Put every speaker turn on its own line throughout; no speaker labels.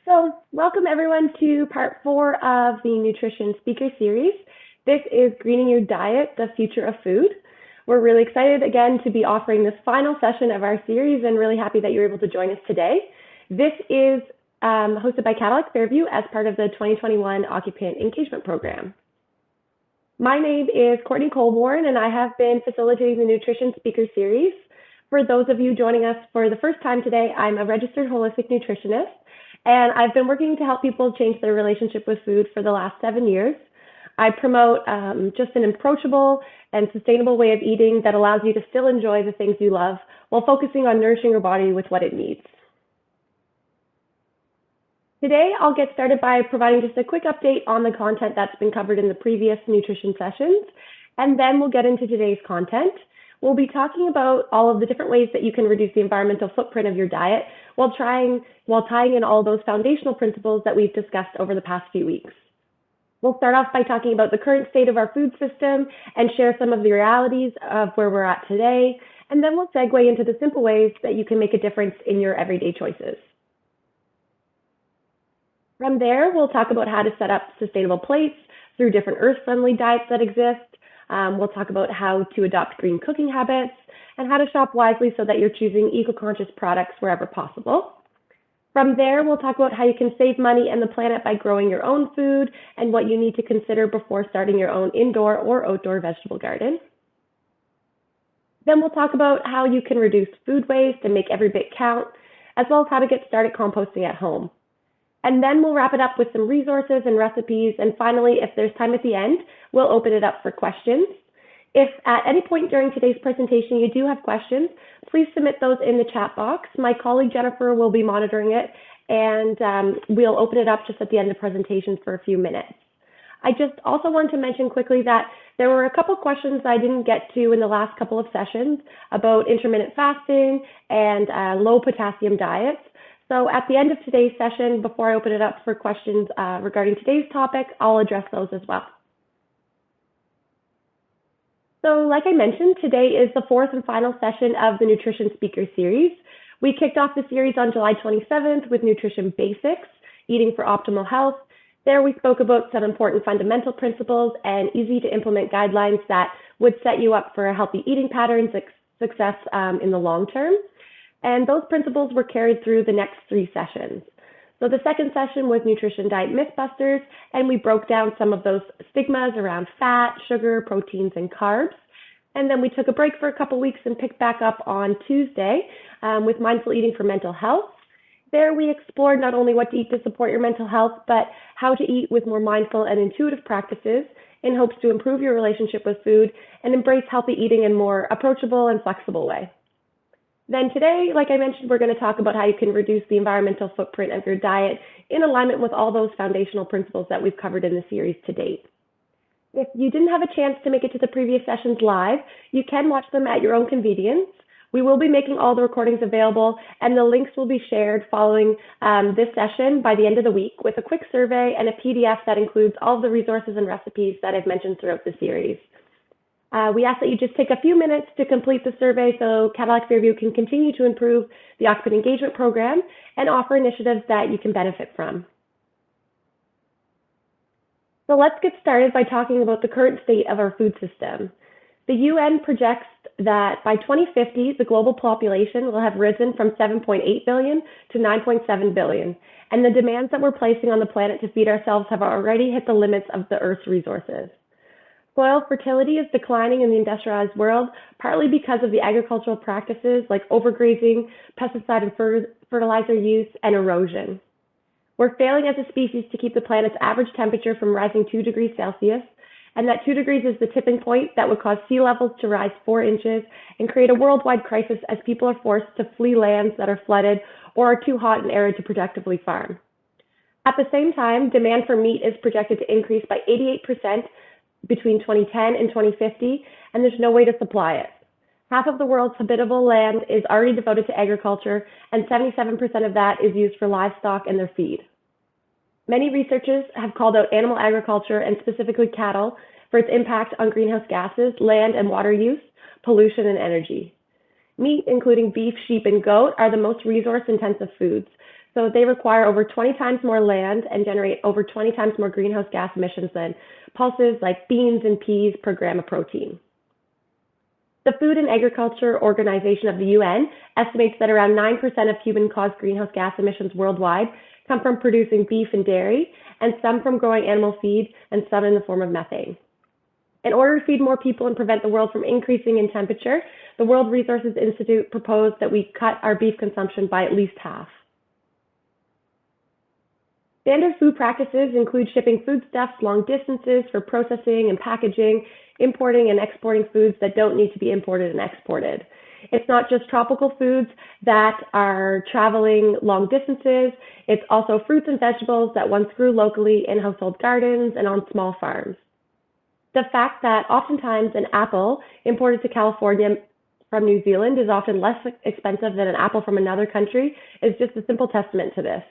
Welcome everyone to part 4 of the Nutrition Speaker Series. This is Greening Your Diet, the Future of Food. We're really excited again to be offering this final session of our series and really happy that you're able to join us today. This is hosted by Cadillac Fairview as part of the 2021 Occupant Engagement Program. My name is Courtney Colborn and I have been facilitating the Nutrition Speaker Series. For those of you joining us for the first time today, I'm a registered holistic nutritionist. And I've been working to help people change their relationship with food for the last 7 years. I promote just an approachable and sustainable way of eating that allows you to still enjoy the things you love while focusing on nourishing your body with what it needs. Today, I'll get started by providing just a quick update on the content that's been covered in the previous nutrition sessions, and then we'll get into today's content. We'll be talking about all of the different ways that you can reduce the environmental footprint of your diet while tying in all those foundational principles that we've discussed over the past few weeks. We'll start off by talking about the current state of our food system and share some of the realities of where we're at today, and then we'll segue into the simple ways that you can make a difference in your everyday choices. From there, we'll talk about how to set up sustainable plates through different earth-friendly diets that exist. We'll talk about how to adopt green cooking habits and how to shop wisely so that you're choosing eco-conscious products wherever possible. From there, we'll talk about how you can save money and the planet by growing your own food and what you need to consider before starting your own indoor or outdoor vegetable garden. Then we'll talk about how you can reduce food waste and make every bit count, as well as how to get started composting at home. And then we'll wrap it up with some resources and recipes. And finally, if there's time at the end, we'll open it up for questions. If at any point during today's presentation you do have questions, please submit those in the chat box. My colleague Jennifer will be monitoring it, and we'll open it up just at the end of presentations for a few minutes. I just also want to mention quickly that there were a couple questions I didn't get to in the last couple of sessions about intermittent fasting and low potassium diets. So at the end of today's session, before I open it up for questions regarding today's topic, I'll address those as well. So like I mentioned, today is the 4th and final session of the Nutrition Speaker Series. We kicked off the series on July 27th with Nutrition Basics, Eating for Optimal Health. There we spoke about some important fundamental principles and easy to implement guidelines that would set you up for a healthy eating pattern success in the long term. And those principles were carried through the next 3 sessions. So the second session was Nutrition Diet Mythbusters, and we broke down some of those stigmas around fat, sugar, proteins, and carbs. And then we took a break for a couple weeks and picked back up on Tuesday with Mindful Eating for Mental Health. There we explored not only what to eat to support your mental health, but how to eat with more mindful and intuitive practices in hopes to improve your relationship with food and embrace healthy eating in a more approachable and flexible way. Then today, like I mentioned, we're going to talk about how you can reduce the environmental footprint of your diet in alignment with all those foundational principles that we've covered in the series to date. If you didn't have a chance to make it to the previous sessions live, you can watch them at your own convenience. We will be making all the recordings available, and the links will be shared following this session by the end of the week with a quick survey and a PDF that includes all of the resources and recipes that I've mentioned throughout the series. We ask that you just take a few minutes to complete the survey so Cadillac Fairview can continue to improve the Occupant Engagement Program and offer initiatives that you can benefit from. So let's get started by talking about the current state of our food system. The UN projects that by 2050, the global population will have risen from 7.8 billion to 9.7 billion, and the demands that we're placing on the planet to feed ourselves have already hit the limits of the Earth's resources. Soil fertility is declining in the industrialized world, partly because of the agricultural practices like overgrazing, pesticide and fertilizer use, and erosion. We're failing as a species to keep the planet's average temperature from rising 2 degrees Celsius, and that 2 degrees is the tipping point that would cause sea levels to rise 4 inches and create a worldwide crisis as people are forced to flee lands that are flooded or are too hot and arid to productively farm. At the same time, demand for meat is projected to increase by 88% between 2010 and 2050, and there's no way to supply it. Half of the world's habitable land is already devoted to agriculture, and 77% of that is used for livestock and their feed. Many researchers have called out animal agriculture, and specifically cattle, for its impact on greenhouse gases, land and water use, pollution, and energy. Meat, including beef, sheep, and goat, are the most resource-intensive foods. So they require over 20 times more land and generate over 20 times more greenhouse gas emissions than pulses like beans and peas per gram of protein. The Food and Agriculture Organization of the UN estimates that around 9% of human-caused greenhouse gas emissions worldwide come from producing beef and dairy, and some from growing animal feed, and some in the form of methane. In order to feed more people and prevent the world from increasing in temperature, the World Resources Institute proposed that we cut our beef consumption by at least half. Standard food practices include shipping foodstuffs long distances for processing and packaging, importing and exporting foods that don't need to be imported and exported. It's not just tropical foods that are traveling long distances, it's also fruits and vegetables that once grew locally in household gardens and on small farms. The fact that oftentimes an apple imported to California from New Zealand is often less expensive than an apple from another country is just a simple testament to this.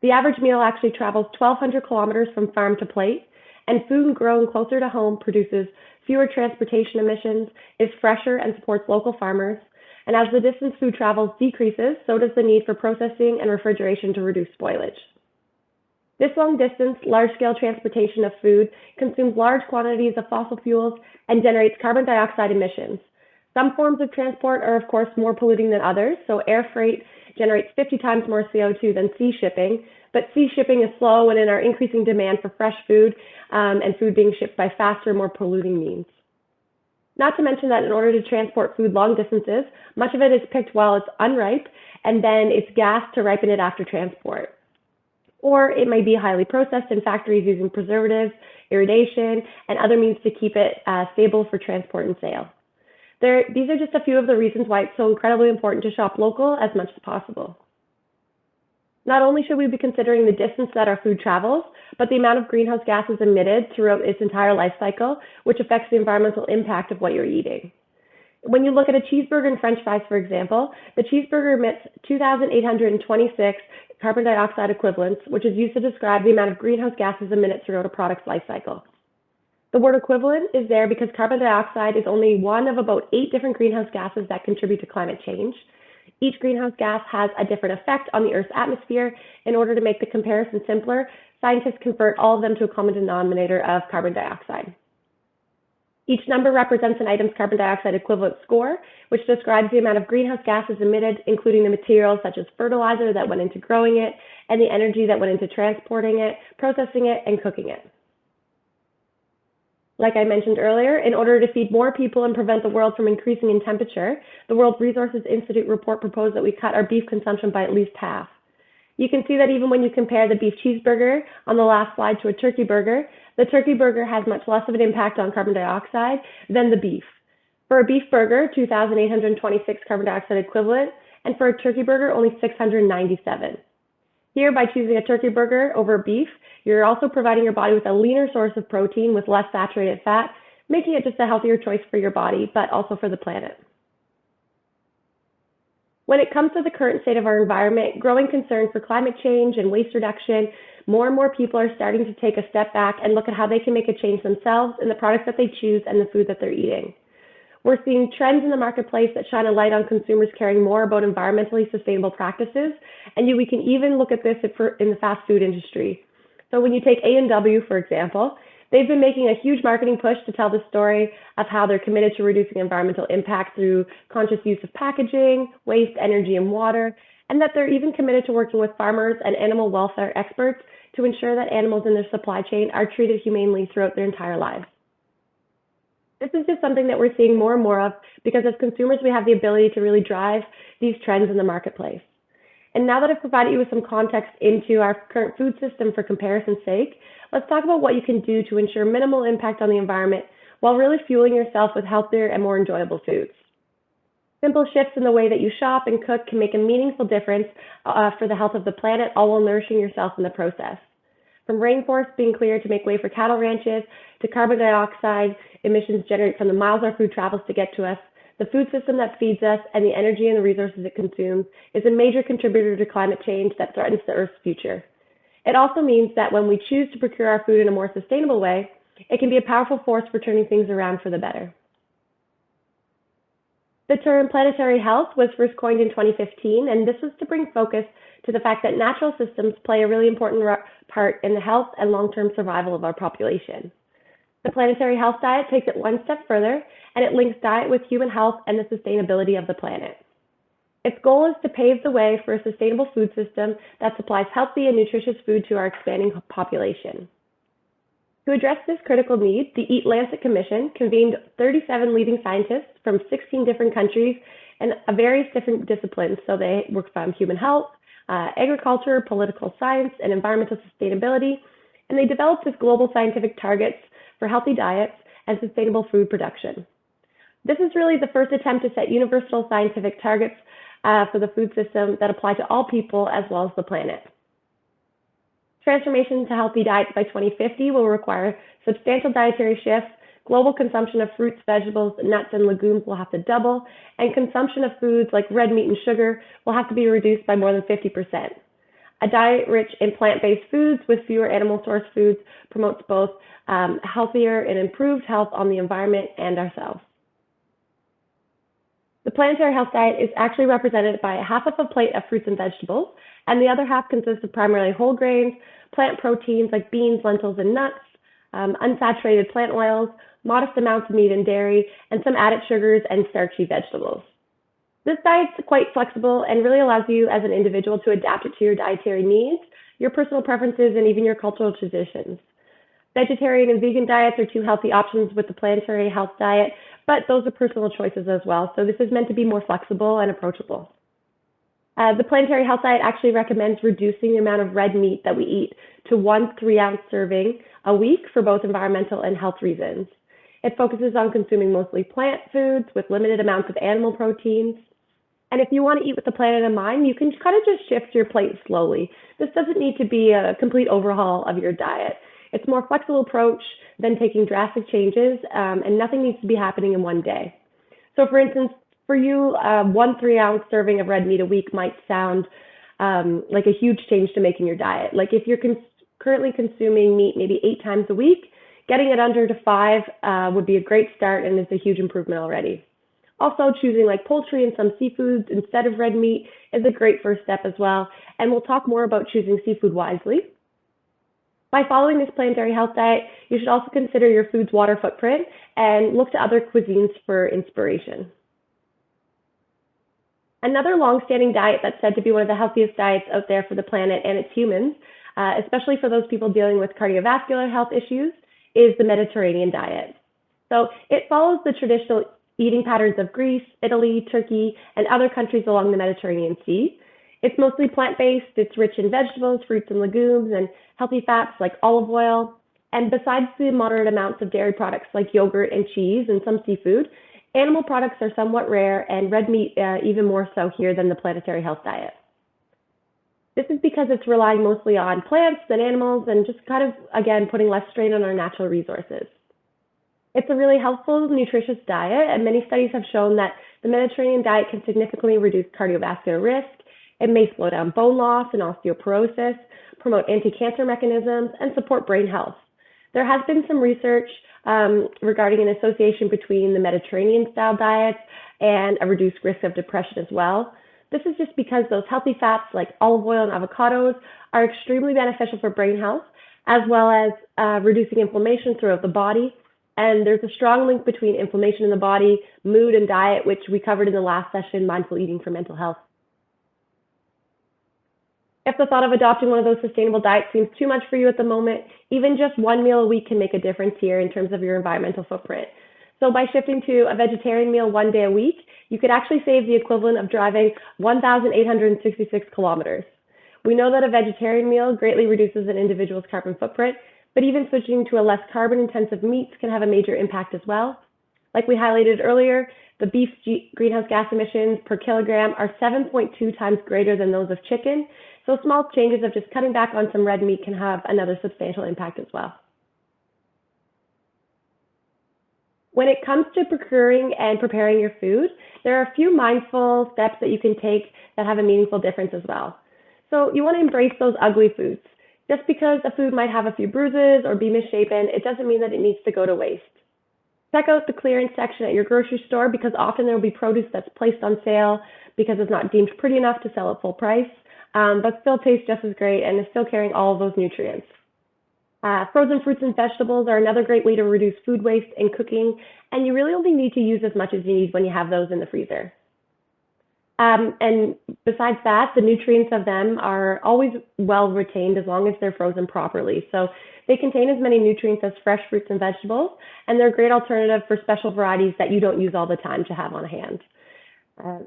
The average meal actually travels 1,200 kilometers from farm to plate, and food grown closer to home produces fewer transportation emissions, is fresher, and supports local farmers. And as the distance food travels decreases, so does the need for processing and refrigeration to reduce spoilage. This long distance, large-scale transportation of food consumes large quantities of fossil fuels and generates carbon dioxide emissions. Some forms of transport are, of course, more polluting than others, so air freight generates 50 times more CO2 than sea shipping, but sea shipping is slow and in our increasing demand for fresh food and food being shipped by faster, more polluting means. Not to mention that in order to transport food long distances, much of it is picked while it's unripe, and then it's gassed to ripen it after transport. Or it may be highly processed in factories using preservatives, irrigation, and other means to keep it stable for transport and sale. These are just a few of the reasons why it's so incredibly important to shop local as much as possible. Not only should we be considering the distance that our food travels, but the amount of greenhouse gases emitted throughout its entire life cycle, which affects the environmental impact of what you're eating. When you look at a cheeseburger and French fries, for example, the cheeseburger emits 2,826 carbon dioxide equivalents, which is used to describe the amount of greenhouse gases emitted throughout a product's life cycle. The word equivalent is there because carbon dioxide is only one of about 8 different greenhouse gases that contribute to climate change. Each greenhouse gas has a different effect on the Earth's atmosphere. In order to make the comparison simpler, scientists convert all of them to a common denominator of carbon dioxide. Each number represents an item's carbon dioxide equivalent score, which describes the amount of greenhouse gases emitted, including the materials such as fertilizer that went into growing it, and the energy that went into transporting it, processing it, and cooking it. Like I mentioned earlier, in order to feed more people and prevent the world from increasing in temperature, the World Resources Institute report proposed that we cut our beef consumption by at least half. You can see that even when you compare the beef cheeseburger on the last slide to a turkey burger, the turkey burger has much less of an impact on carbon dioxide than the beef. For a beef burger, 2,826 carbon dioxide equivalent, and for a turkey burger, only 697. Here, by choosing a turkey burger over beef, you're also providing your body with a leaner source of protein with less saturated fat, making it just a healthier choice for your body, but also for the planet. When it comes to the current state of our environment, growing concern for climate change and waste reduction, more and more people are starting to take a step back and look at how they can make a change themselves in the products that they choose and the food that they're eating. We're seeing trends in the marketplace that shine a light on consumers caring more about environmentally sustainable practices, and we can even look at this in the fast food industry. So when you take A&W, for example, they've been making a huge marketing push to tell the story of how they're committed to reducing environmental impact through conscious use of packaging, waste, energy, and water, and that they're even committed to working with farmers and animal welfare experts to ensure that animals in their supply chain are treated humanely throughout their entire lives. This is just something that we're seeing more and more of because as consumers, we have the ability to really drive these trends in the marketplace. And now that I've provided you with some context into our current food system for comparison's sake, let's talk about what you can do to ensure minimal impact on the environment while really fueling yourself with healthier and more enjoyable foods. Simple shifts in the way that you shop and cook can make a meaningful difference for the health of the planet, all while nourishing yourself in the process. From rainforests being cleared to make way for cattle ranches, to carbon dioxide emissions generated from the miles our food travels to get to us, the food system that feeds us and the energy and the resources it consumes is a major contributor to climate change that threatens the Earth's future. It also means that when we choose to procure our food in a more sustainable way, it can be a powerful force for turning things around for the better. The term planetary health was first coined in 2015, and this was to bring focus to the fact that natural systems play a really important part in the health and long-term survival of our population. The planetary health diet takes it one step further, and it links diet with human health and the sustainability of the planet. Its goal is to pave the way for a sustainable food system that supplies healthy and nutritious food to our expanding population. To address this critical need, the Eat Lancet Commission convened 37 leading scientists from 16 different countries and various different disciplines. So they work from human health, agriculture, political science, and environmental sustainability. And they developed this global scientific targets for healthy diets and sustainable food production. This is really the first attempt to set universal scientific targets for the food system that apply to all people as well as the planet. Transformation to healthy diets by 2050 will require substantial dietary shifts, global consumption of fruits, vegetables, nuts, and legumes will have to double, and consumption of foods like red meat and sugar will have to be reduced by more than 50%. A diet rich in plant-based foods with fewer animal-sourced foods promotes both healthier and improved health on the environment and ourselves. The planetary health diet is actually represented by half of a plate of fruits and vegetables, and the other half consists of primarily whole grains, plant proteins like beans, lentils, and nuts, unsaturated plant oils, modest amounts of meat and dairy, and some added sugars and starchy vegetables. This diet is quite flexible and really allows you as an individual to adapt it to your dietary needs, your personal preferences, and even your cultural traditions. Vegetarian and vegan diets are two healthy options with the planetary health diet, but those are personal choices as well. So this is meant to be more flexible and approachable. The planetary health diet actually recommends reducing the amount of red meat that we eat to 1 3-ounce serving a week for both environmental and health reasons. It focuses on consuming mostly plant foods with limited amounts of animal proteins. And if you want to eat with the planet in mind, you can kind of just shift your plate slowly. This doesn't need to be a complete overhaul of your diet. It's a more flexible approach than taking drastic changes, and nothing needs to be happening in one day. So for instance, for you, 1 3-ounce serving of red meat a week might sound like a huge change to make in your diet. Like if you're currently consuming meat maybe 8 times a week, getting it under to 5 would be a great start, and it's a huge improvement already. Also, choosing like poultry and some seafoods instead of red meat is a great first step as well, and we'll talk more about choosing seafood wisely. By following this planetary health diet, you should also consider your food's water footprint and look to other cuisines for inspiration. Another long-standing diet that's said to be one of the healthiest diets out there for the planet and its humans, especially for those people dealing with cardiovascular health issues, is the Mediterranean diet. So it follows the traditional eating patterns of Greece, Italy, Turkey, and other countries along the Mediterranean Sea. It's mostly plant-based, it's rich in vegetables, fruits, and legumes, and healthy fats like olive oil. And besides the moderate amounts of dairy products like yogurt and cheese and some seafood, animal products are somewhat rare, and red meat even more so here than the planetary health diet. This is because it's relying mostly on plants and animals and just kind of, again, putting less strain on our natural resources. It's a really helpful, nutritious diet, and many studies have shown that the Mediterranean diet can significantly reduce cardiovascular risk. It may slow down bone loss and osteoporosis, promote anti-cancer mechanisms, and support brain health. There has been some research regarding an association between the Mediterranean-style diets and a reduced risk of depression as well. This is just because those healthy fats like olive oil and avocados are extremely beneficial for brain health, as well as reducing inflammation throughout the body. And there's a strong link between inflammation in the body, mood, and diet, which we covered in the last session, Mindful Eating for Mental Health. If the thought of adopting one of those sustainable diets seems too much for you at the moment, even just one meal a week can make a difference here in terms of your environmental footprint. So by shifting to a vegetarian meal one day a week, you could actually save the equivalent of driving 1,866 kilometers. We know that a vegetarian meal greatly reduces an individual's carbon footprint, but even switching to a less carbon-intensive meats can have a major impact as well. Like we highlighted earlier, the beef's greenhouse gas emissions per kilogram are 7.2 times greater than those of chicken, so small changes of just cutting back on some red meat can have another substantial impact as well. When it comes to procuring and preparing your food, there are a few mindful steps that you can take that have a meaningful difference as well. So you want to embrace those ugly foods. Just because a food might have a few bruises or be misshapen, it doesn't mean that it needs to go to waste. Check out the clearance section at your grocery store because often there will be produce that's placed on sale because it's not deemed pretty enough to sell at full price, but still tastes just as great and is still carrying all of those nutrients. Frozen fruits and vegetables are another great way to reduce food waste in cooking, and you really only need to use as much as you need when you have those in the freezer. And besides that, the nutrients of them are always well retained as long as they're frozen properly. So they contain as many nutrients as fresh fruits and vegetables, and they're a great alternative for special varieties that you don't use all the time to have on hand.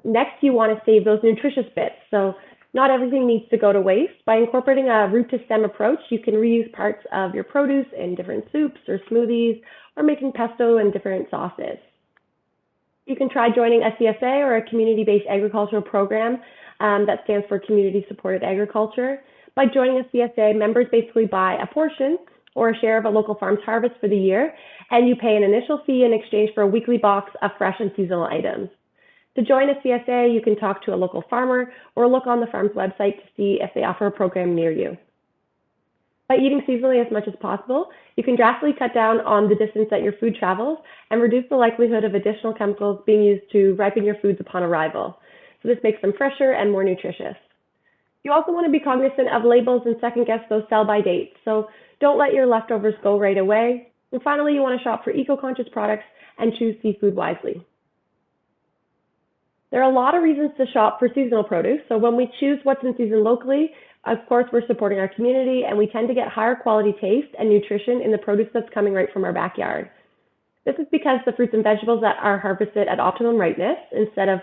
Next, you want to save those nutritious bits. So not everything needs to go to waste. By incorporating a root to stem approach, you can reuse parts of your produce in different soups or smoothies, or making pesto and different sauces. You can try joining a CSA or a community-based agricultural program that stands for Community Supported Agriculture. By joining a CSA, members basically buy a portion or a share of a local farm's harvest for the year, and you pay an initial fee in exchange for a weekly box of fresh and seasonal items. To join a CSA, you can talk to a local farmer or look on the farm's website to see if they offer a program near you. By eating seasonally as much as possible, you can drastically cut down on the distance that your food travels and reduce the likelihood of additional chemicals being used to ripen your foods upon arrival. So this makes them fresher and more nutritious. You also want to be cognizant of labels and second guess those sell-by dates. So don't let your leftovers go right away. And finally, you want to shop for eco-conscious products and choose seafood wisely. There are a lot of reasons to shop for seasonal produce. So when we choose what's in season locally, of course, we're supporting our community, and we tend to get higher quality taste and nutrition in the produce that's coming right from our backyard. This is because the fruits and vegetables that are harvested at optimum ripeness instead of,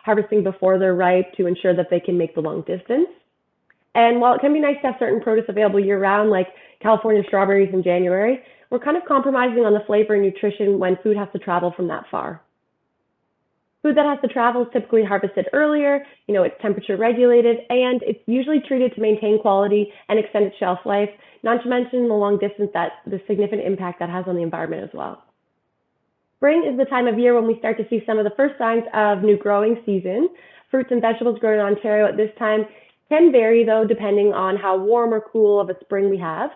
harvesting before they're ripe to ensure that they can make the long distance. And while it can be nice to have certain produce available year-round, like California strawberries in January, we're kind of compromising on the flavor and nutrition when food has to travel from that far. Food that has to travel is typically harvested earlier, it's temperature regulated, and it's usually treated to maintain quality and extend its shelf life, not to mention the long distance the significant impact that has on the environment as well. Spring is the time of year when we start to see some of the first signs of new growing season. Fruits and vegetables grown in Ontario at this time can vary, though, depending on how warm or cool of a spring we have,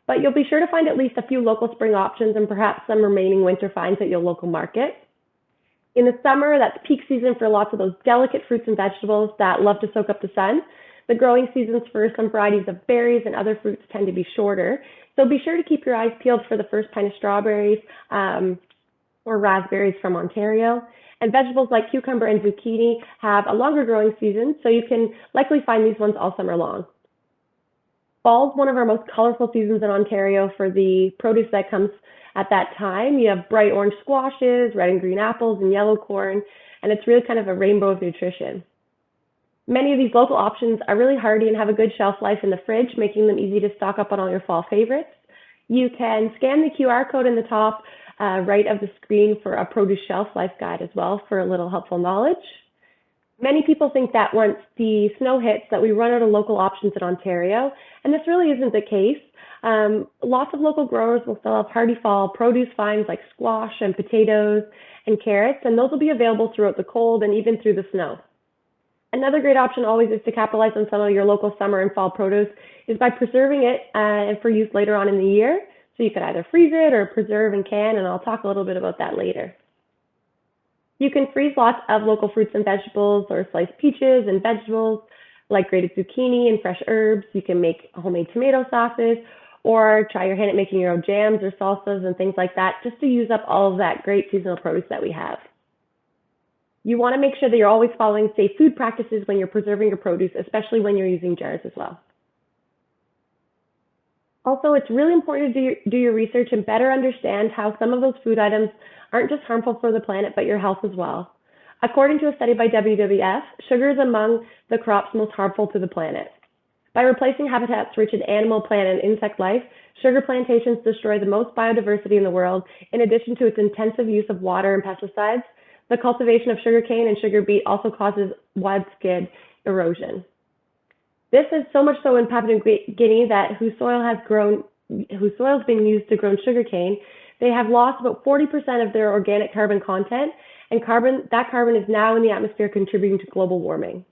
but you'll be sure to find at least a few local spring options and perhaps some remaining winter finds at your local market. In the summer, that's peak season for lots of those delicate fruits and vegetables that love to soak up the sun. The growing seasons for some varieties of berries and other fruits tend to be shorter, so be sure to keep your eyes peeled for the first pint of strawberries or raspberries from Ontario. And vegetables like cucumber and zucchini have a longer growing season, so you can likely find these ones all summer long. Fall is one of our most colorful seasons in Ontario for the produce that comes at that time. You have bright orange squashes, red and green apples, and yellow corn, and it's really kind of a rainbow of nutrition. Many of these local options are really hardy and have a good shelf life in the fridge, making them easy to stock up on all your fall favorites. You can scan the QR code in the top right of the screen for a produce shelf life guide as well for a little helpful knowledge. Many people think that once the snow hits that we run out of local options in Ontario, and this really isn't the case. Lots of local growers will still have hardy fall produce finds like squash and potatoes and carrots, and those will be available throughout the cold and even through the snow. Another great option always is to capitalize on some of your local summer and fall produce is by preserving it for use later on in the year. So you could either freeze it or preserve and can, and I'll talk a little bit about that later. You can freeze lots of local fruits and vegetables or sliced peaches and vegetables like grated zucchini and fresh herbs. You can make homemade tomato sauces or try your hand at making your own jams or salsas and things like that just to use up all of that great seasonal produce that we have. You want to make sure that you're always following safe food practices when you're preserving your produce, especially when you're using jars as well. Also, it's really important to do your research and better understand how some of those food items aren't just harmful for the planet, but your health as well. According to a study by WWF, sugar is among the crops most harmful to the planet. By replacing habitats rich in animal, plant, and insect life, sugar plantations destroy the most biodiversity in the world. In addition to its intensive use of water and pesticides, the cultivation of sugarcane and sugar beet also causes widespread erosion. This is so much so in Papua New Guinea that whose soil has been used to grow sugarcane, they have lost about 40% of their organic carbon content, and that carbon is now in the atmosphere contributing to global warming.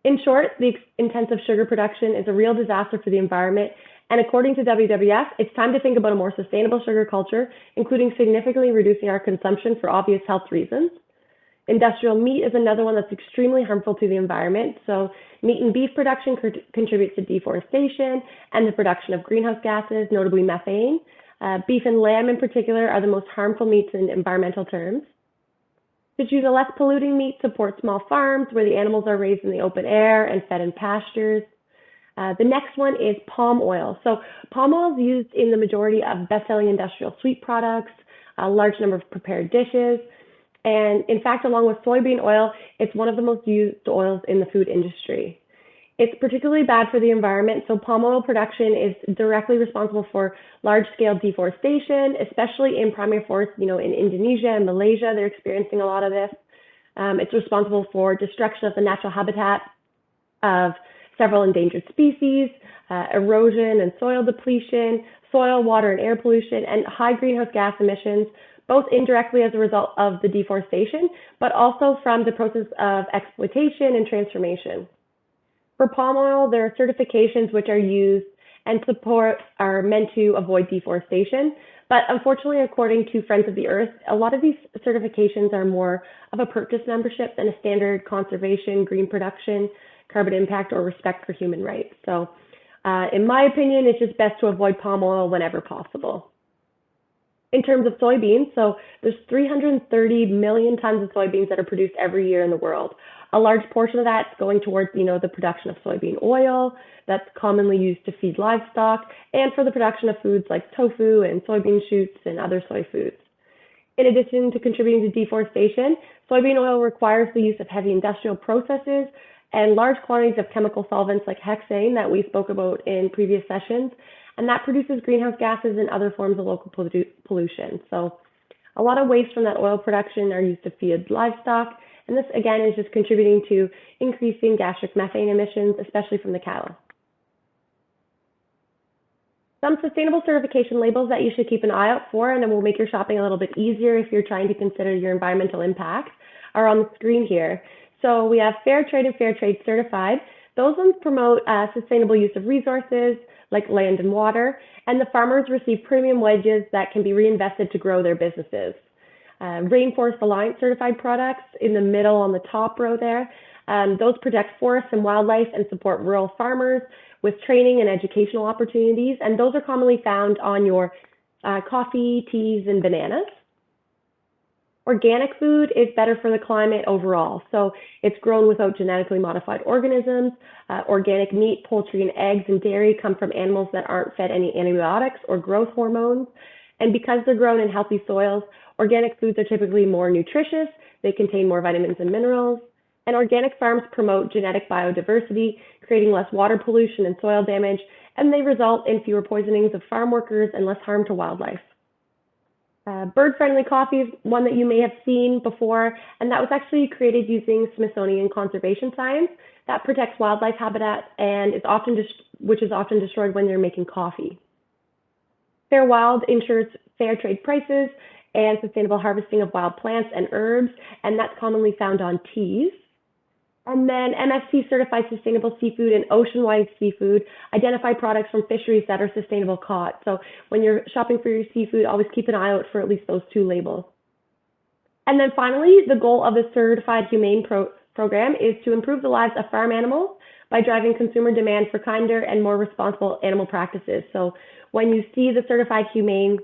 In short, the intensive sugar production is a real disaster for the environment And according to WWF, it's time to think about a more sustainable sugar culture, including significantly reducing our consumption for obvious health reasons. Industrial meat is another one that's extremely harmful to the environment. So meat and beef production contributes to deforestation and the production of greenhouse gases, notably methane. Beef and lamb in particular are the most harmful meats in environmental terms. To choose a less polluting meat supports small farms where the animals are raised in the open air and fed in pastures. The next one is palm oil. So palm oil is used in the majority of best-selling industrial sweet products, a large number of prepared dishes, and in fact, along with soybean oil, it's one of the most used oils in the food industry. It's particularly bad for the environment, so palm oil production is directly responsible for large-scale deforestation, especially in primary forests, in Indonesia and Malaysia, they're experiencing a lot of this. It's responsible for destruction of the natural habitat of several endangered species, erosion and soil depletion, soil, water, and air pollution, and high greenhouse gas emissions, both indirectly as a result of the deforestation, but also from the process of exploitation and transformation. For palm oil, there are certifications which are used and support are meant to avoid deforestation. But unfortunately, according to Friends of the Earth, a lot of these certifications are more of a purchase membership than a standard conservation, green production, carbon impact, or respect for human rights. So in my opinion, it's just best to avoid palm oil whenever possible. In terms of soybeans, so there's 330 million tons of soybeans that are produced every year in the world. A large portion of that's going towards, the production of soybean oil that's commonly used to feed livestock and for the production of foods like tofu and soybean shoots and other soy foods. In addition to contributing to deforestation, soybean oil requires the use of heavy industrial processes and large quantities of chemical solvents like hexane that we spoke about in previous sessions, and that produces greenhouse gases and other forms of local pollution. So a lot of waste from that oil production are used to feed livestock, and this again is just contributing to increasing gastric methane emissions, especially from the cattle. Some sustainable certification labels that you should keep an eye out for, and it will make your shopping a little bit easier if you're trying to consider your environmental impact, are on the screen here. So we have Fair Trade and Fair Trade Certified. Those ones promote sustainable use of resources like land and water, and the farmers receive premium wages that can be reinvested to grow their businesses. Rainforest Alliance certified products in the middle on the top row there, those protect forests and wildlife and support rural farmers with training and educational opportunities, and those are commonly found on your coffee, teas, and bananas. Organic food is better for the climate overall. So it's grown without genetically modified organisms. Organic meat, poultry, and eggs and dairy come from animals that aren't fed any antibiotics or growth hormones. And because they're grown in healthy soils, organic foods are typically more nutritious. They contain more vitamins and minerals. And organic farms promote genetic biodiversity, creating less water pollution and soil damage, and they result in fewer poisonings of farm workers and less harm to wildlife. Bird-friendly coffee is one that you may have seen before, and that was actually created using Smithsonian conservation science that protects wildlife habitat and which is often destroyed when they're making coffee. Fair Wild ensures fair trade prices and sustainable harvesting of wild plants and herbs, and that's commonly found on teas. And then MSC certified sustainable seafood and ocean-wide seafood identify products from fisheries that are sustainable caught. So when you're shopping for your seafood, always keep an eye out for at least those two labels. And then finally, the goal of the Certified Humane program is to improve the lives of farm animals by driving consumer demand for kinder and more responsible animal practices. So when you see the Certified Humane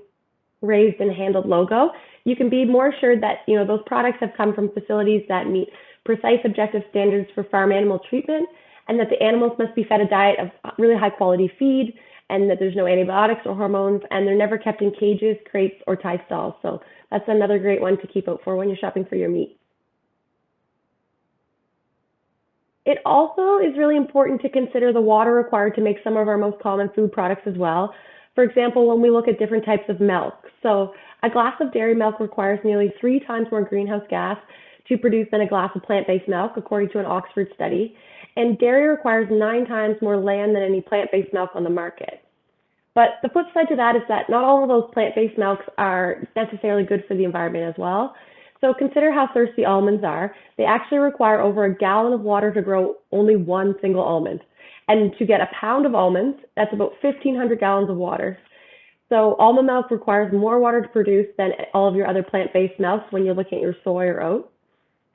raised and handled logo, you can be more assured that those products have come from facilities that meet precise objective standards for farm animal treatment, and that the animals must be fed a diet of really high quality feed, and that there's no antibiotics or hormones, and they're never kept in cages, crates, or tie stalls. So that's another great one to keep out for when you're shopping for your meat. It also is really important to consider the water required to make some of our most common food products as well. For example, when we look at different types of milk. So a glass of dairy milk requires nearly 3 times more greenhouse gas to produce than a glass of plant-based milk, according to an Oxford study. And dairy requires 9 times more land than any plant-based milk on the market. But the flip side to that is that not all of those plant-based milks are necessarily good for the environment as well. So consider how thirsty almonds are. They actually require over a gallon of water to grow only one single almond. And to get a pound of almonds, that's about 1,500 gallons of water. So almond milk requires more water to produce than all of your other plant-based milks when you're looking at your soy or oat.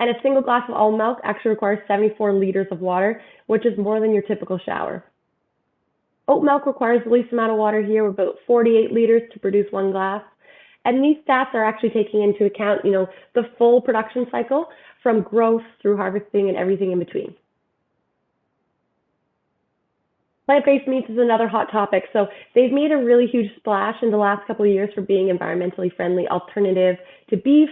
And a single glass of almond milk actually requires 74 liters of water, which is more than your typical shower. Oat milk requires the least amount of water here, about 48 liters to produce one glass. And these stats are actually taking into account, the full production cycle from growth through harvesting and everything in between. Plant-based meats is another hot topic. So they've made a really huge splash in the last couple of years for being environmentally friendly alternative to beef.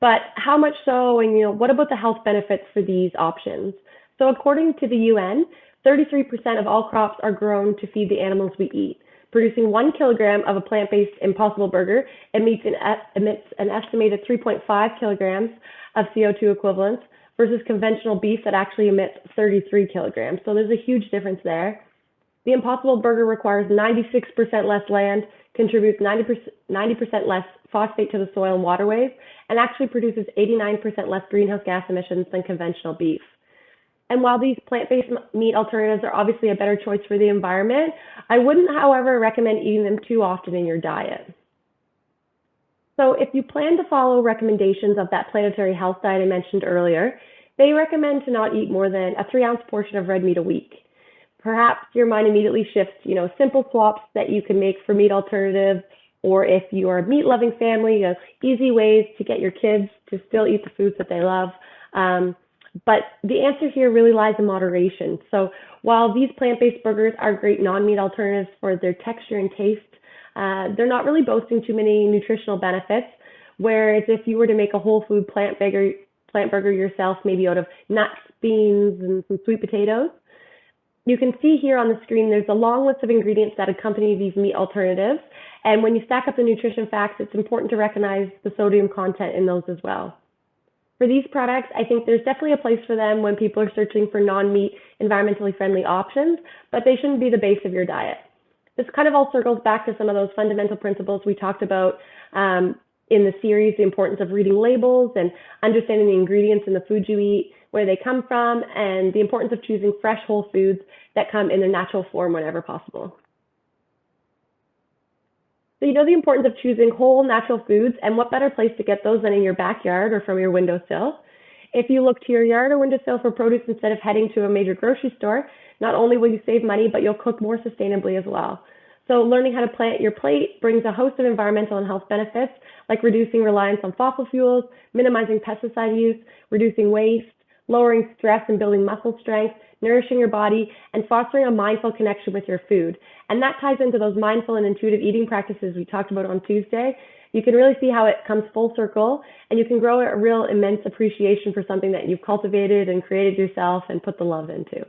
But how much so, and what about the health benefits for these options? So according to the UN, 33% of all crops are grown to feed the animals we eat. Producing 1 kilogram of a plant-based Impossible Burger emits an estimated 3.5 kilograms of CO2 equivalents versus conventional beef that actually emits 33 kilograms. So there's a huge difference there. The Impossible Burger requires 96% less land, contributes 90% less phosphate to the soil and waterways, and actually produces 89% less greenhouse gas emissions than conventional beef. And while these plant-based meat alternatives are obviously a better choice for the environment, I wouldn't, however, recommend eating them too often in your diet. So if you plan to follow recommendations of that planetary health diet I mentioned earlier, they recommend to not eat more than a 3-ounce portion of red meat a week. Perhaps your mind immediately shifts, simple swaps that you can make for meat alternatives, or if you are a meat-loving family, easy ways to get your kids to still eat the foods that they love. But the answer here really lies in moderation. So while these plant-based burgers are great non-meat alternatives for their texture and taste, they're not really boasting too many nutritional benefits. Whereas if you were to make a whole food plant burger yourself, maybe out of nuts, beans, and some sweet potatoes, you can see here on the screen there's a long list of ingredients that accompany these meat alternatives. And when you stack up the nutrition facts, it's important to recognize the sodium content in those as well. For these products, I think there's definitely a place for them when people are searching for non-meat, environmentally friendly options, but they shouldn't be the base of your diet. This kind of all circles back to some of those fundamental principles we talked about in the series, the importance of reading labels and understanding the ingredients in the food you eat, where they come from, and the importance of choosing fresh whole foods that come in their natural form whenever possible. So the importance of choosing whole natural foods, and what better place to get those than in your backyard or from your windowsill. If you look to your yard or windowsill for produce instead of heading to a major grocery store, not only will you save money, but you'll cook more sustainably as well. So learning how to plant your plate brings a host of environmental and health benefits, like reducing reliance on fossil fuels, minimizing pesticide use, reducing waste, lowering stress and building muscle strength, nourishing your body, and fostering a mindful connection with your food. And that ties into those mindful and intuitive eating practices we talked about on Tuesday. You can really see how it comes full circle, and you can grow a real immense appreciation for something that you've cultivated and created yourself and put the love into.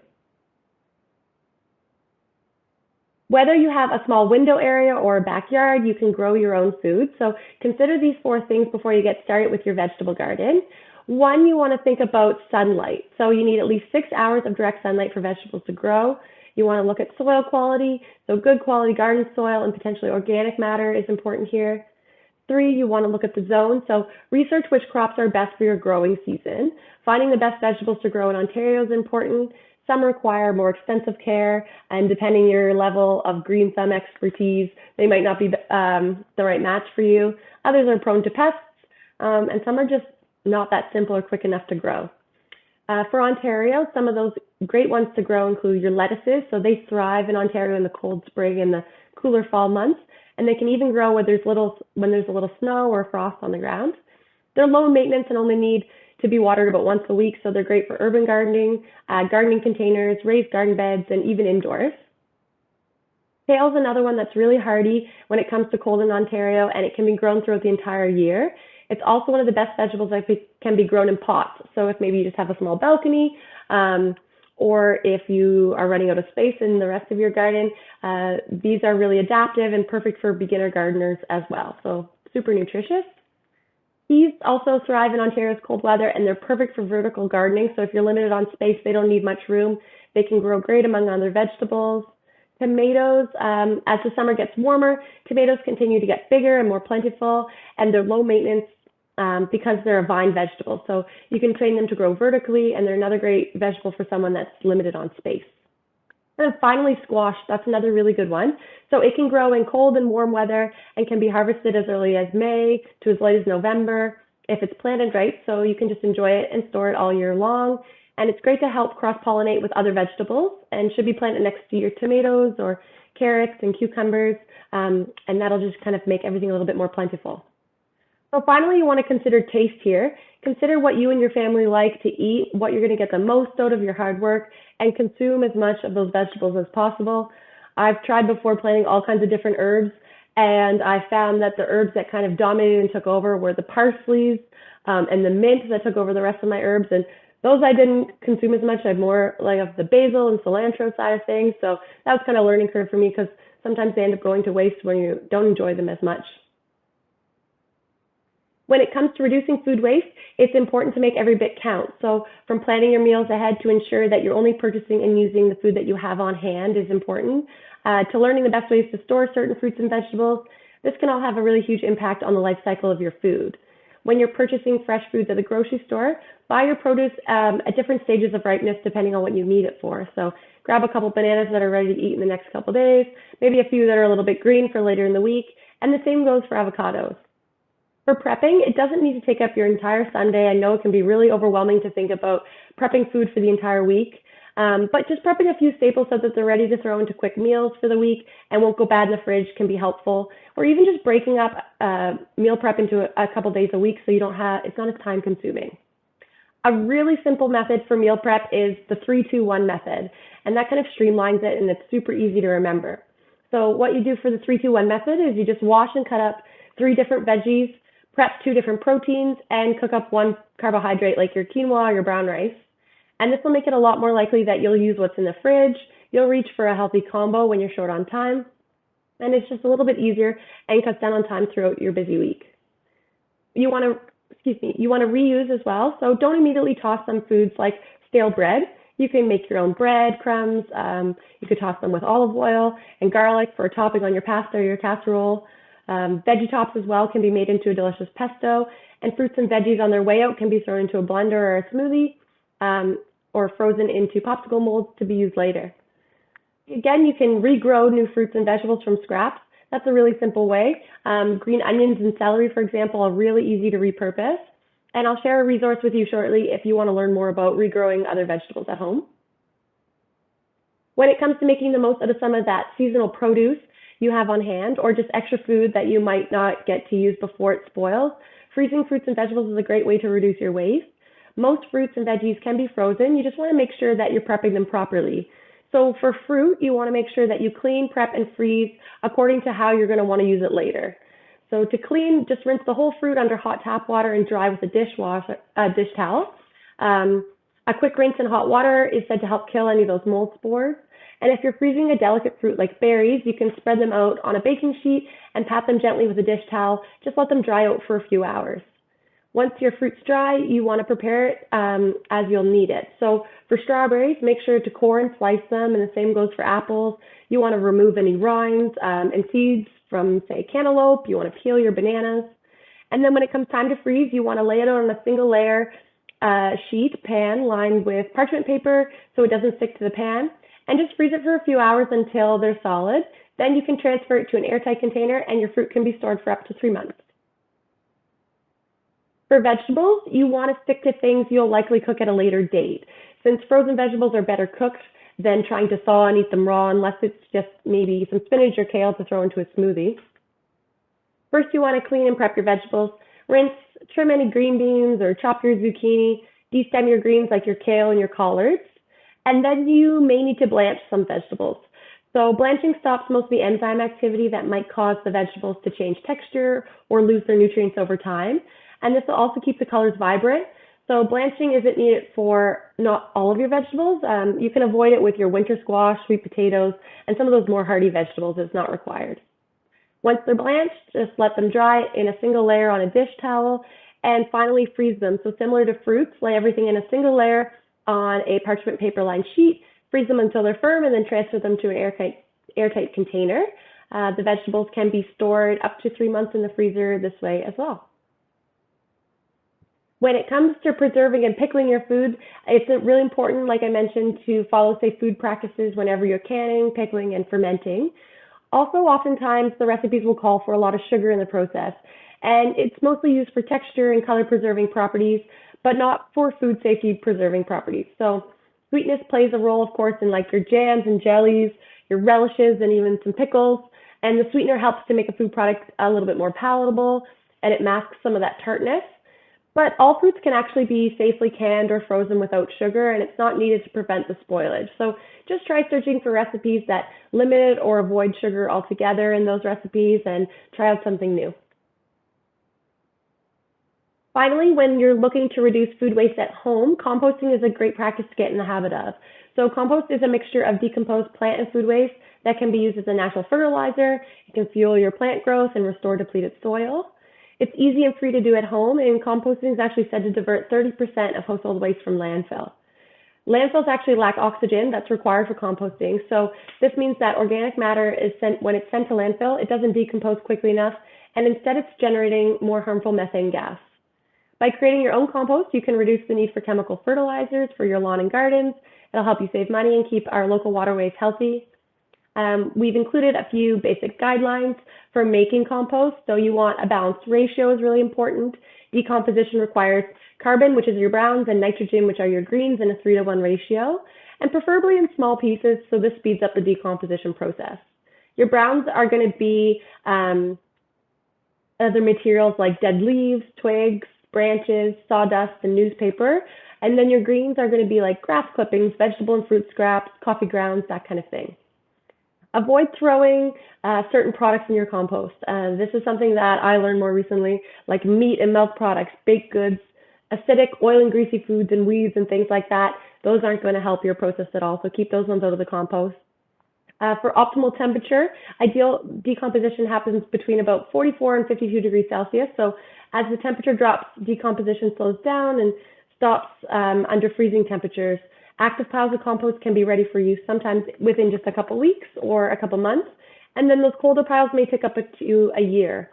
Whether you have a small window area or a backyard, you can grow your own food. So consider these 4 things before you get started with your vegetable garden. 1, you want to think about sunlight. So you need at least 6 hours of direct sunlight for vegetables to grow. You want to look at soil quality. So good quality garden soil and potentially organic matter is important here. 3, you want to look at the zone. So research which crops are best for your growing season. Finding the best vegetables to grow in Ontario is important. Some require more extensive care, and depending on your level of green thumb expertise, they might not be the right match for you. Others are prone to pests, and some are just not that simple or quick enough to grow. For Ontario, some of those great ones to grow include your lettuces. So they thrive in Ontario in the cold spring and the cooler fall months, and they can even grow when there's a little snow or frost on the ground. They're low maintenance and only need to be watered about once a week, so they're great for urban gardening, gardening containers, raised garden beds, and even indoors. Kale is another one that's really hardy when it comes to cold in Ontario, and it can be grown throughout the entire year. It's also one of the best vegetables that can be grown in pots. So if maybe you just have a small balcony, or if you are running out of space in the rest of your garden, these are really adaptive and perfect for beginner gardeners as well. So super nutritious. Peas also thrive in Ontario's cold weather, and they're perfect for vertical gardening. So if you're limited on space, they don't need much room. They can grow great among other vegetables. Tomatoes, as the summer gets warmer, tomatoes continue to get bigger and more plentiful, and they're low maintenance because they're a vine vegetable. So you can train them to grow vertically, and they're another great vegetable for someone that's limited on space. And then finally, squash. That's another really good one. So it can grow in cold and warm weather and can be harvested as early as May to as late as November if it's planted right. So you can just enjoy it and store it all year long. And it's great to help cross-pollinate with other vegetables and should be planted next to your tomatoes or carrots and cucumbers. And that'll just kind of make everything a little bit more plentiful. So finally, you want to consider taste here. Consider what you and your family like to eat, what you're going to get the most out of your hard work, and consume as much of those vegetables as possible. I've tried before planting all kinds of different herbs, and I found that the herbs that kind of dominated and took over were the parsleys and the mint that took over the rest of my herbs. And those I didn't consume as much. I had more like of the basil and cilantro side of things. So that was kind of a learning curve for me because sometimes they end up going to waste when you don't enjoy them as much. When it comes to reducing food waste, it's important to make every bit count. So from planning your meals ahead to ensure that you're only purchasing and using the food that you have on hand is important. To learning the best ways to store certain fruits and vegetables, this can all have a really huge impact on the life cycle of your food. When you're purchasing fresh foods at the grocery store, buy your produce at different stages of ripeness depending on what you need it for. So grab a couple bananas that are ready to eat in the next couple days, maybe a few that are a little bit green for later in the week, and the same goes for avocados. For prepping, it doesn't need to take up your entire Sunday. I know it can be really overwhelming to think about prepping food for the entire week, but just prepping a few staples so that they're ready to throw into quick meals for the week and won't go bad in the fridge can be helpful. Or even just breaking up meal prep into a couple days a week so it's not as time consuming. A really simple method for meal prep is the 3-2-1 method, and that kind of streamlines it and it's super easy to remember. So what you do for the 3-2-1 method is you just wash and cut up 3 different veggies, prep 2 different proteins, and cook up 1 carbohydrate like your quinoa or your brown rice. And this will make it a lot more likely that you'll use what's in the fridge, you'll reach for a healthy combo when you're short on time, and it's just a little bit easier and cuts down on time throughout your busy week. You want to reuse as well, so don't immediately toss some foods like stale bread. You can make your own bread crumbs, you could toss them with olive oil and garlic for a topping on your pasta or your casserole. Veggie tops as well can be made into a delicious pesto, and fruits and veggies on their way out can be thrown into a blender or a smoothie, or frozen into popsicle molds to be used later. Again, you can regrow new fruits and vegetables from scraps. That's a really simple way. Green onions and celery, for example, are really easy to repurpose. And I'll share a resource with you shortly if you want to learn more about regrowing other vegetables at home. When it comes to making the most out of some of that seasonal produce you have on hand, or just extra food that you might not get to use before it spoils, freezing fruits and vegetables is a great way to reduce your waste. Most fruits and veggies can be frozen. You just want to make sure that you're prepping them properly. So for fruit, you want to make sure that you clean, prep, and freeze according to how you're going to want to use it later. So to clean, just rinse the whole fruit under hot tap water and dry with a dish towel. A quick rinse in hot water is said to help kill any of those mold spores. And if you're freezing a delicate fruit like berries, you can spread them out on a baking sheet and pat them gently with a dish towel. Just let them dry out for a few hours. Once your fruit's dry, you want to prepare it as you'll need it. So for strawberries, make sure to core and slice them, and the same goes for apples. You want to remove any rinds and seeds from, say, cantaloupe. You want to peel your bananas. And then when it comes time to freeze, you want to lay it on a single layer sheet pan lined with parchment paper so it doesn't stick to the pan, and just freeze it for a few hours until they're solid. Then you can transfer it to an airtight container and your fruit can be stored for up to 3 months. For vegetables, you want to stick to things you'll likely cook at a later date, since frozen vegetables are better cooked than trying to thaw and eat them raw, unless it's just maybe some spinach or kale to throw into a smoothie. First, you want to clean and prep your vegetables. Rinse, trim any green beans or chop your zucchini, destem your greens like your kale and your collards. And then you may need to blanch some vegetables. So blanching stops most of the enzyme activity that might cause the vegetables to change texture or lose their nutrients over time. And this will also keep the colors vibrant. So blanching isn't needed for not all of your vegetables. You can avoid it with your winter squash, sweet potatoes, and some of those more hardy vegetables. It's not required. Once they're blanched, just let them dry in a single layer on a dish towel, and finally freeze them. So similar to fruits, lay everything in a single layer on a parchment paper lined sheet, freeze them until they're firm, and then transfer them to an airtight container. The vegetables can be stored up to 3 months in the freezer this way as well. When it comes to preserving and pickling your food, it's really important, like I mentioned, to follow safe food practices whenever you're canning, pickling, and fermenting. Also, oftentimes the recipes will call for a lot of sugar in the process, and it's mostly used for texture and color preserving properties, but not for food safety preserving properties. So sweetness plays a role, of course, in like your jams and jellies, your relishes, and even some pickles. And the sweetener helps to make a food product a little bit more palatable, and it masks some of that tartness. But all fruits can actually be safely canned or frozen without sugar, and it's not needed to prevent the spoilage. So just try searching for recipes that limit or avoid sugar altogether in those recipes and try out something new. Finally, when you're looking to reduce food waste at home, composting is a great practice to get in the habit of. So compost is a mixture of decomposed plant and food waste that can be used as a natural fertilizer. It can fuel your plant growth and restore depleted soil. It's easy and free to do at home, and composting is actually said to divert 30% of household waste from landfill. Landfills actually lack oxygen that's required for composting, so this means that organic matter is sent when it's sent to landfill, it doesn't decompose quickly enough, and instead it's generating more harmful methane gas. By creating your own compost, you can reduce the need for chemical fertilizers for your lawn and gardens. It'll help you save money and keep our local waterways healthy. We've included a few basic guidelines for making compost. So you want a balanced ratio is really important. Decomposition requires carbon, which is your browns, and nitrogen, which are your greens, in a 3-to-1 ratio, and preferably in small pieces, so this speeds up the decomposition process. Your browns are going to be other materials like dead leaves, twigs, branches, sawdust, and newspaper. And then your greens are going to be like grass clippings, vegetable and fruit scraps, coffee grounds, that kind of thing. Avoid throwing certain products in your compost. This is something that I learned more recently, like meat and milk products, baked goods, acidic, oil and greasy foods and weeds and things like that. Those aren't going to help your process at all, so keep those ones out of the compost. For optimal temperature, ideal decomposition happens between about 44 and 52 degrees Celsius. So as the temperature drops, decomposition slows down and stops under freezing temperatures. Active piles of compost can be ready for use sometimes within just a couple weeks or a couple months. And then those colder piles may take up to a year.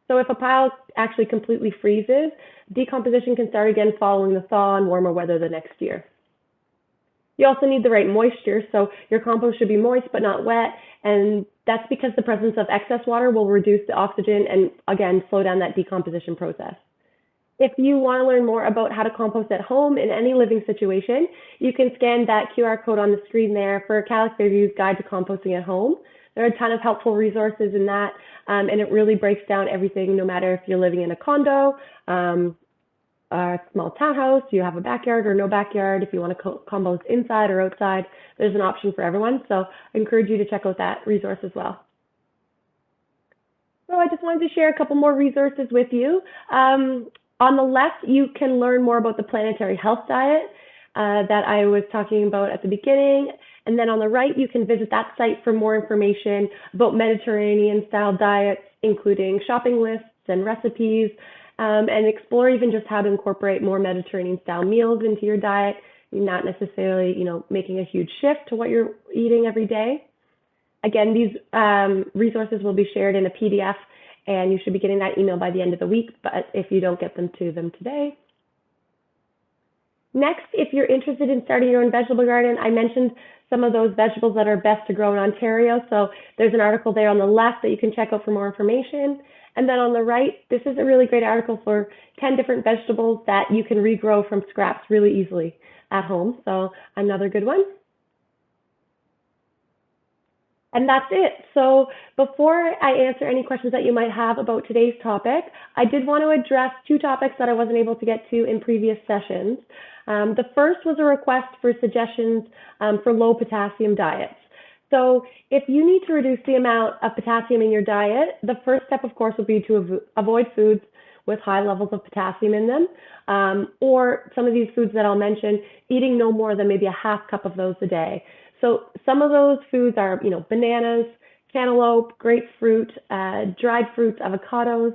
So if a pile actually completely freezes, decomposition can start again following the thaw and warmer weather the next year. You also need the right moisture, so your compost should be moist but not wet, and that's because the presence of excess water will reduce the oxygen and, again, slow down that decomposition process. If you want to learn more about how to compost at home in any living situation, you can scan that QR code on the screen there for Calic Fairview's Guide to Composting at Home. There are a ton of helpful resources in that, and it really breaks down everything, no matter if you're living in a condo, a small townhouse, you have a backyard or no backyard, if you want to compost inside or outside, there's an option for everyone. So I encourage you to check out that resource as well. So I just wanted to share a couple more resources with you. On the left, you can learn more about the planetary health diet that I was talking about at the beginning. And then on the right, you can visit that site for more information about Mediterranean-style diets, including shopping lists and recipes, and explore even just how to incorporate more Mediterranean-style meals into your diet, not necessarily, making a huge shift to what you're eating every day. Again, these resources will be shared in a PDF, and you should be getting that email by the end of the week, but if you don't get them to them today. Next, if you're interested in starting your own vegetable garden, I mentioned some of those vegetables that are best to grow in Ontario, so there's an article there on the left that you can check out for more information. And then on the right, this is a really great article for 10 different vegetables that you can regrow from scraps really easily at home. So another good one. And that's it. So before I answer any questions that you might have about today's topic, I did want to address two topics that I wasn't able to get to in previous sessions. The first was a request for suggestions for low potassium diets. So if you need to reduce the amount of potassium in your diet, the first step, of course, would be to avoid foods with high levels of potassium in them, or some of these foods that I'll mention, eating no more than maybe a half cup of those a day. So some of those foods are, bananas, cantaloupe, grapefruit, dried fruits, avocados,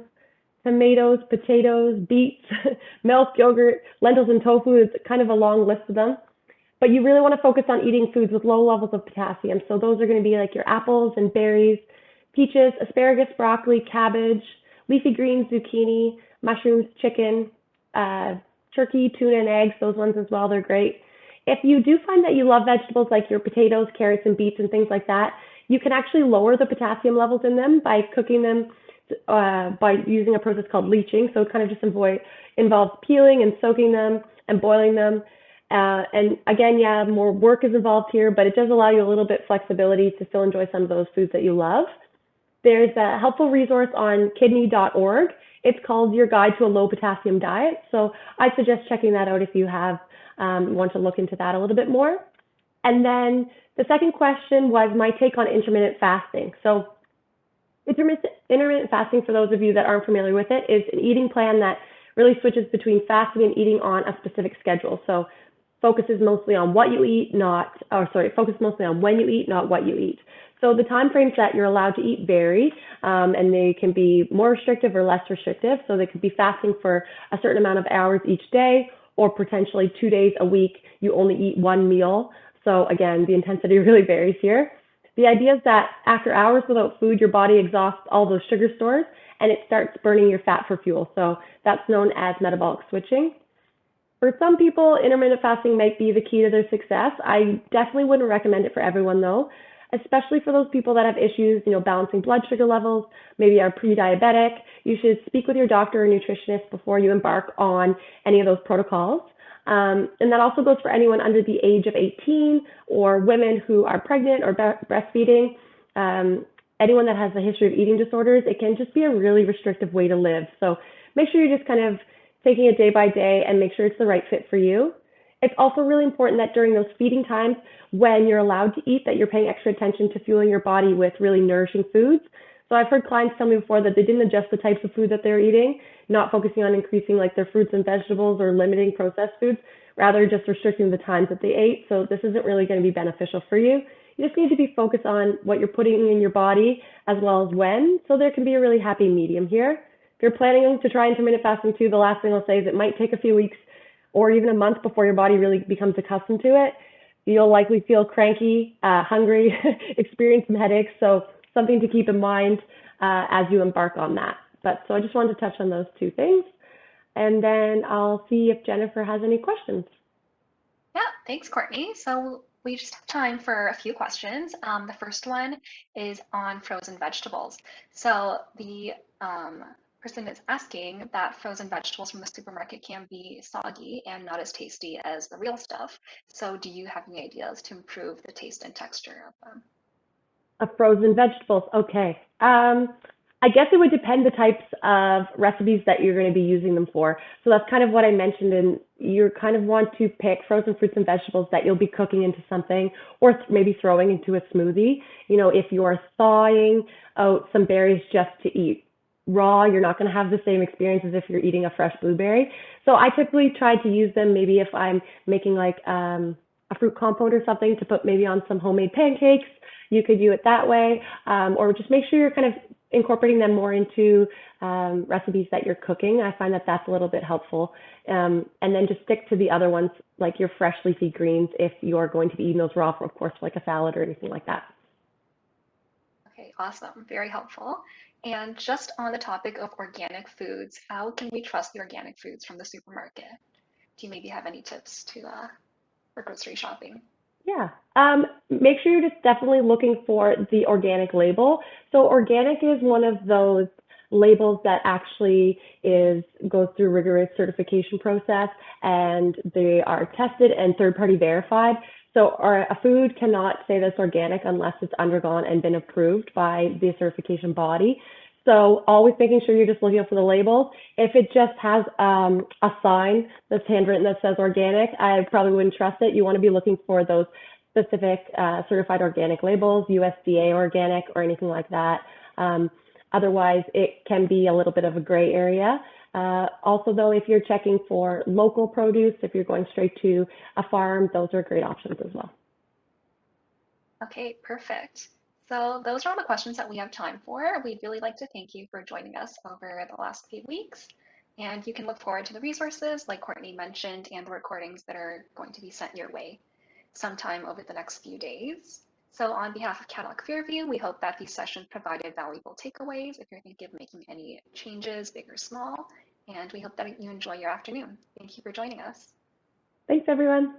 tomatoes, potatoes, beets, milk, yogurt, lentils, and tofu. It's kind of a long list of them. But you really want to focus on eating foods with low levels of potassium. So those are going to be like your apples and berries, peaches, asparagus, broccoli, cabbage, leafy greens, zucchini, mushrooms, chicken, turkey, tuna, and eggs, those ones as well, they're great. If you do find that you love vegetables like your potatoes, carrots, and beets and things like that, you can actually lower the potassium levels in them by cooking them by using a process called leaching. So it kind of just involves peeling and soaking them and boiling them. And again, yeah, more work is involved here, but it does allow you a little bit flexibility to still enjoy some of those foods that you love. There's a helpful resource on kidney.org. It's called Your Guide to a Low Potassium Diet. So I'd suggest checking that out if you have want to look into that a little bit more. And then the second question was my take on intermittent fasting. So intermittent fasting, for those of you that aren't familiar with it, is an eating plan that really switches between fasting and eating on a specific schedule. So focuses mostly on what you eat, focuses mostly on when you eat, not what you eat. So the time frames that you're allowed to eat vary, and they can be more restrictive or less restrictive. So they could be fasting for a certain amount of hours each day, or potentially 2 days a week, you only eat one meal. So again, the intensity really varies here. The idea is that after hours without food, your body exhausts all those sugar stores and it starts burning your fat for fuel. So that's known as metabolic switching. For some people, intermittent fasting might be the key to their success. I definitely wouldn't recommend it for everyone though, especially for those people that have issues, balancing blood sugar levels, maybe are pre-diabetic. You should speak with your doctor or nutritionist before you embark on any of those protocols. And that also goes for anyone under the age of 18 or women who are pregnant or breastfeeding. Anyone that has a history of eating disorders, it can just be a really restrictive way to live. So make sure you're just kind of taking it day by day and make sure it's the right fit for you. It's also really important that during those feeding times, when you're allowed to eat, that you're paying extra attention to fueling your body with really nourishing foods. So I've heard clients tell me before that they didn't adjust the types of food that they're eating, not focusing on increasing like their fruits and vegetables or limiting processed foods, rather just restricting the times that they ate. So this isn't really going to be beneficial for you. You just need to be focused on what you're putting in your body as well as when. So there can be a really happy medium here. If you're planning to try intermittent fasting too, the last thing I'll say is it might take a few weeks or even a month before your body really becomes accustomed to it. You'll likely feel cranky, hungry, experience some headaches. So something to keep in mind as you embark on that. So I just wanted to touch on those two things. And then I'll see if Jennifer has any questions.
Yeah, thanks, Courtney. So we just have time for a few questions. The first one is on frozen vegetables. So the person is asking that frozen vegetables from the supermarket can be soggy and not as tasty as the real stuff. So do you have any ideas to improve the taste and texture of them?
Frozen vegetables. Okay. I guess it would depend the types of recipes that you're going to be using them for. So that's kind of what I mentioned. And you kind of want to pick frozen fruits and vegetables that you'll be cooking into something or maybe throwing into a smoothie. If you're thawing out some berries just to eat raw, you're not going to have the same experience as if you're eating a fresh blueberry. So I typically try to use them maybe if I'm making like a fruit compote or something to put maybe on some homemade pancakes. You could do it that way, or just make sure you're kind of incorporating them more into recipes that you're cooking. I find that that's a little bit helpful. And then just stick to the other ones, like your fresh leafy greens, if you're going to be eating those raw, of course, like a salad or anything like that.
Okay, awesome. Very helpful. And just on the topic of organic foods, how can we trust the organic foods from the supermarket? Do you maybe have any tips for grocery shopping?
Yeah. Make sure you're just definitely looking for the organic label. So organic is one of those labels that actually goes through rigorous certification process and they are tested and third party verified. So a food cannot say that's organic unless it's undergone and been approved by the certification body. So always making sure you're just looking up for the labels. If it just has a sign that's handwritten that says organic, I probably wouldn't trust it. You want to be looking for those specific certified organic labels, USDA organic or anything like that. Otherwise, it can be a little bit of a gray area. Also, though, if you're checking for local produce, if you're going straight to a farm, those are great options as well.
Okay, perfect. So those are all the questions that we have time for. We'd really like to thank you for joining us over the last few weeks. And you can look forward to the resources like Courtney mentioned and the recordings that are going to be sent your way sometime over the next few days. So on behalf of Cadillac Fairview, we hope that these sessions provided valuable takeaways if you're thinking of making any changes, big or small. and we hope that you enjoy your afternoon. Thank you for joining us.
Thanks, everyone.